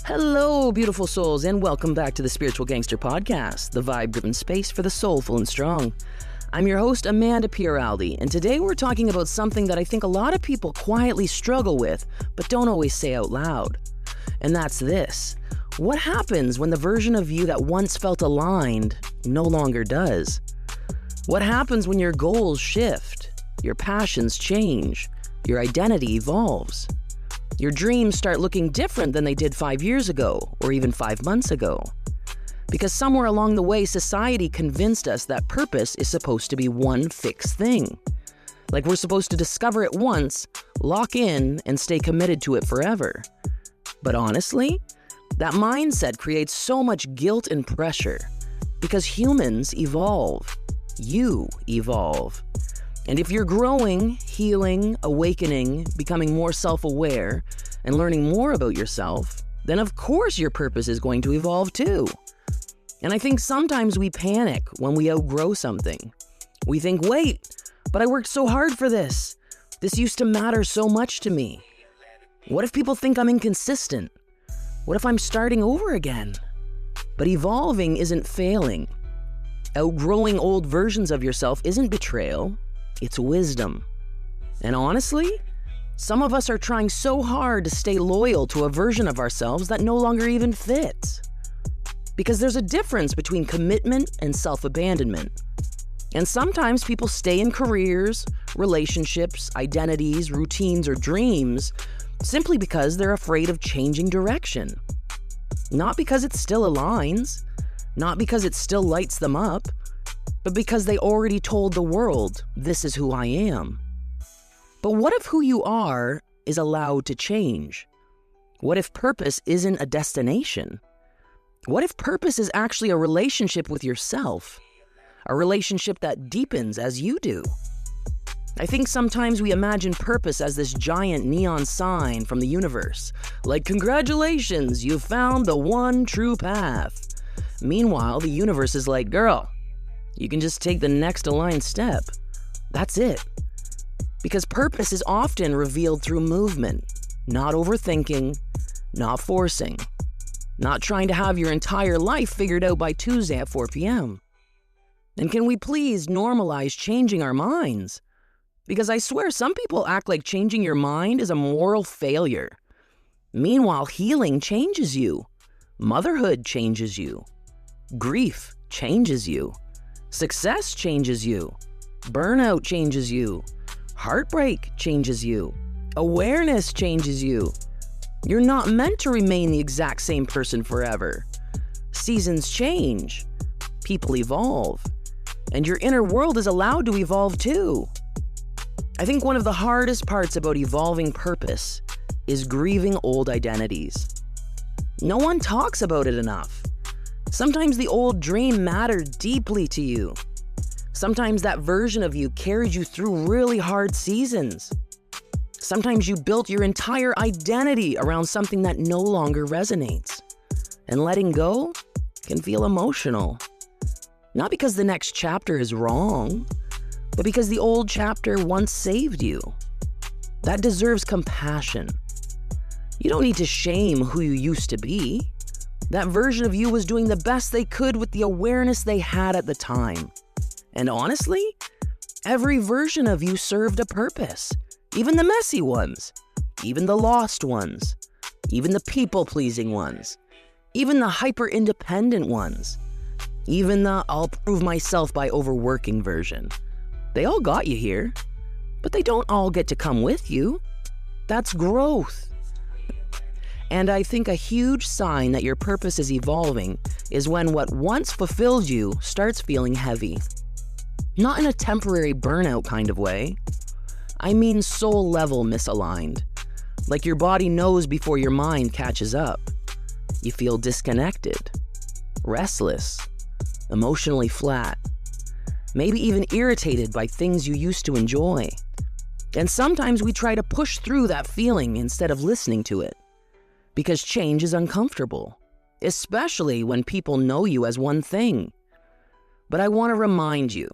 Hello, beautiful souls, and welcome back to the Spiritual Gangster Podcast, the vibe-driven space for the soulful and strong. I'm your host, Amanda Pieraldi, and today we're talking about something that I think a lot of people quietly struggle with, but don't always say out loud. And that's this. What happens when the version of you that once felt aligned no longer does? What happens when your goals shift, your passions change, your identity evolves? Your dreams start looking different than they did 5 years ago, or even 5 months ago. Because somewhere along the way, society convinced us that purpose is supposed to be one fixed thing. Like we're supposed to discover it once, lock in, and stay committed to it forever. But honestly, that mindset creates so much guilt and pressure. Because humans evolve. You evolve. And if you're growing, healing, awakening, becoming more self-aware, and learning more about yourself, then of course your purpose is going to evolve too. And I think sometimes we panic when we outgrow something. We think, wait, but I worked so hard for this. This used to matter so much to me. What if people think I'm inconsistent? What if I'm starting over again? But evolving isn't failing. Outgrowing old versions of yourself isn't betrayal. It's wisdom. And honestly, some of us are trying so hard to stay loyal to a version of ourselves that no longer even fits. Because there's a difference between commitment and self-abandonment. And sometimes people stay in careers, relationships, identities, routines, or dreams simply because they're afraid of changing direction. Not because it still aligns, not because it still lights them up, but because they already told the world, this is who I am. But what if who you are is allowed to change? What if purpose isn't a destination? What if purpose is actually a relationship with yourself? A relationship that deepens as you do? I think sometimes we imagine purpose as this giant neon sign from the universe. Like, congratulations, you've found the one true path. Meanwhile, the universe is like, girl, you can just take the next aligned step. That's it. Because purpose is often revealed through movement, not overthinking, not forcing, not trying to have your entire life figured out by Tuesday at 4 p.m. And can we please normalize changing our minds? Because I swear some people act like changing your mind is a moral failure. Meanwhile, healing changes you. Motherhood changes you. Grief changes you. Success changes you. Burnout changes you. Heartbreak changes you. Awareness changes you. You're not meant to remain the exact same person forever. Seasons change. People evolve. And your inner world is allowed to evolve too. I think one of the hardest parts about evolving purpose is grieving old identities. No one talks about it enough. Sometimes the old dream mattered deeply to you. Sometimes that version of you carried you through really hard seasons. Sometimes you built your entire identity around something that no longer resonates. And letting go can feel emotional. Not because the next chapter is wrong, but because the old chapter once saved you. That deserves compassion. You don't need to shame who you used to be. That version of you was doing the best they could with the awareness they had at the time. And honestly, every version of you served a purpose. Even the messy ones. Even the lost ones. Even the people-pleasing ones. Even the hyper-independent ones. Even the I'll prove myself by overworking version. They all got you here, but they don't all get to come with you. That's growth. And I think a huge sign that your purpose is evolving is when what once fulfilled you starts feeling heavy. Not in a temporary burnout kind of way. I mean soul-level misaligned. Like your body knows before your mind catches up. You feel disconnected, restless, emotionally flat, maybe even irritated by things you used to enjoy. And sometimes we try to push through that feeling instead of listening to it. Because change is uncomfortable, especially when people know you as one thing. But I want to remind you,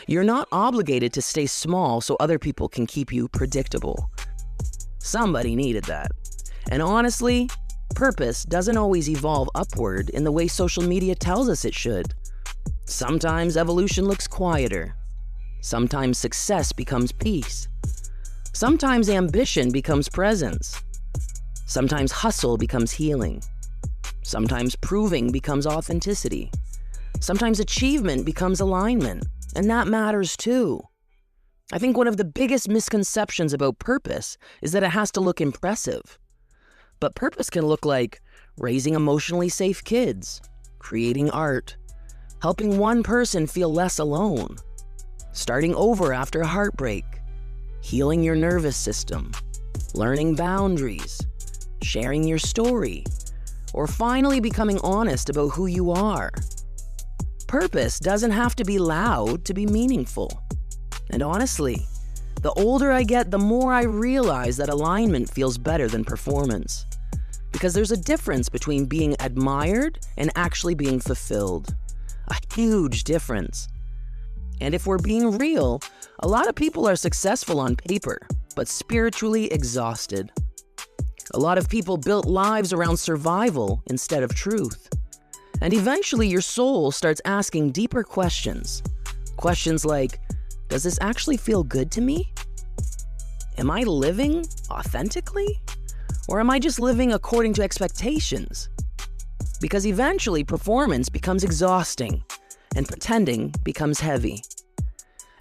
you're not obligated to stay small so other people can keep you predictable. Somebody needed that. And honestly, Purpose doesn't always evolve upward in the way social media tells us it should. Sometimes evolution looks quieter. Sometimes success becomes peace. Sometimes ambition becomes presence. Sometimes hustle becomes healing. Sometimes proving becomes authenticity. Sometimes achievement becomes alignment, and that matters too. I think one of the biggest misconceptions about purpose is that it has to look impressive. But purpose can look like raising emotionally safe kids, creating art, helping one person feel less alone, starting over after a heartbreak, healing your nervous system, learning boundaries, sharing your story, or finally becoming honest about who you are. Purpose doesn't have to be loud to be meaningful. And honestly, the older I get, the more I realize that alignment feels better than performance. Because there's a difference between being admired and actually being fulfilled. A huge difference. And if we're being real, a lot of people are successful on paper, but spiritually exhausted. A lot of people built lives around survival instead of truth. And eventually your soul starts asking deeper questions. Questions like, does this actually feel good to me? Am I living authentically? Or am I just living according to expectations? Because eventually performance becomes exhausting and pretending becomes heavy.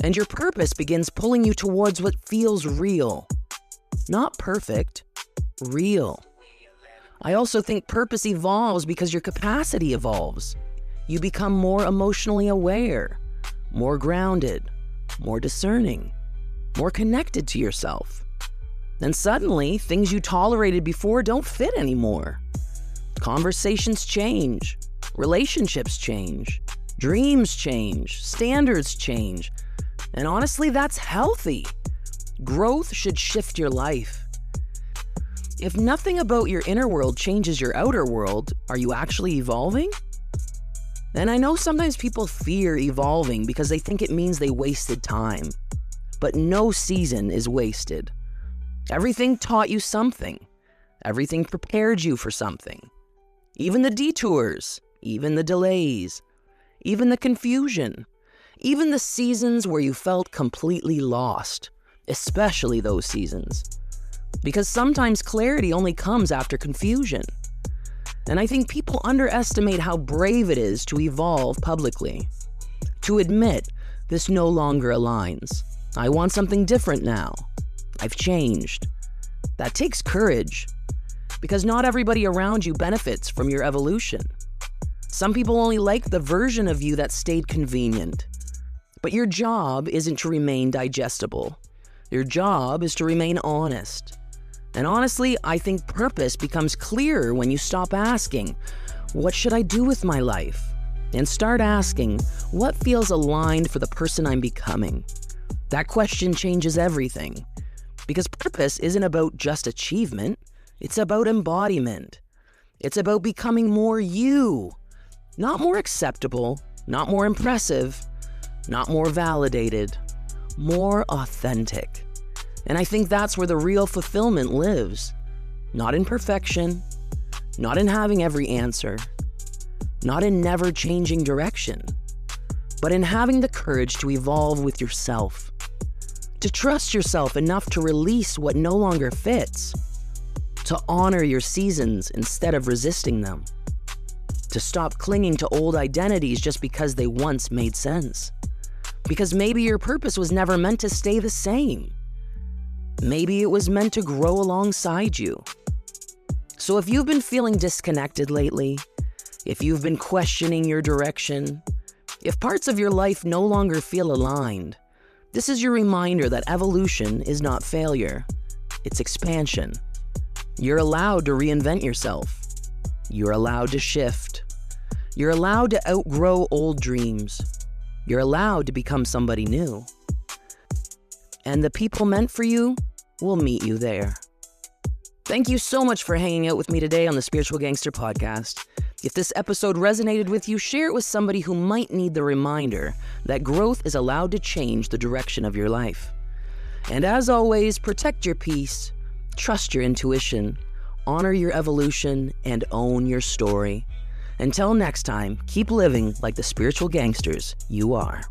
And your purpose begins pulling you towards what feels real. Not perfect, real. I also think purpose evolves because your capacity evolves. You become more emotionally aware, more grounded, more discerning, more connected to yourself. Then suddenly, things you tolerated before don't fit anymore. Conversations change, relationships change, dreams change, standards change. And honestly, that's healthy. Growth should shift your life. If nothing about your inner world changes your outer world, are you actually evolving? And I know sometimes people fear evolving because they think it means they wasted time. But no season is wasted. Everything taught you something. Everything prepared you for something. Even the detours, even the delays, even the confusion, even the seasons where you felt completely lost, especially those seasons. Because sometimes clarity only comes after confusion. And I think people underestimate how brave it is to evolve publicly. To admit, this no longer aligns. I want something different now. I've changed. That takes courage. Because not everybody around you benefits from your evolution. Some people only like the version of you that stayed convenient. But your job isn't to remain digestible. Your job is to remain honest. And honestly, I think purpose becomes clearer when you stop asking, what should I do with my life? And start asking, what feels aligned for the person I'm becoming? That question changes everything. Because purpose isn't about just achievement, it's about embodiment. It's about becoming more you. Not more acceptable, not more impressive, not more validated, more authentic. And I think that's where the real fulfillment lives. Not in perfection, not in having every answer, not in never changing direction, but in having the courage to evolve with yourself. To trust yourself enough to release what no longer fits. To honor your seasons instead of resisting them. To stop clinging to old identities just because they once made sense. Because maybe your purpose was never meant to stay the same. Maybe it was meant to grow alongside you. So if you've been feeling disconnected lately, if you've been questioning your direction, if parts of your life no longer feel aligned, this is your reminder that evolution is not failure, it's expansion. You're allowed to reinvent yourself. You're allowed to shift. You're allowed to outgrow old dreams. You're allowed to become somebody new. And the people meant for you will meet you there. Thank you so much for hanging out with me today on the Spiritual Gangster Podcast. If this episode resonated with you, share it with somebody who might need the reminder that growth is allowed to change the direction of your life. And as always, protect your peace, trust your intuition, honor your evolution, and own your story. Until next time, keep living like the spiritual gangsters you are.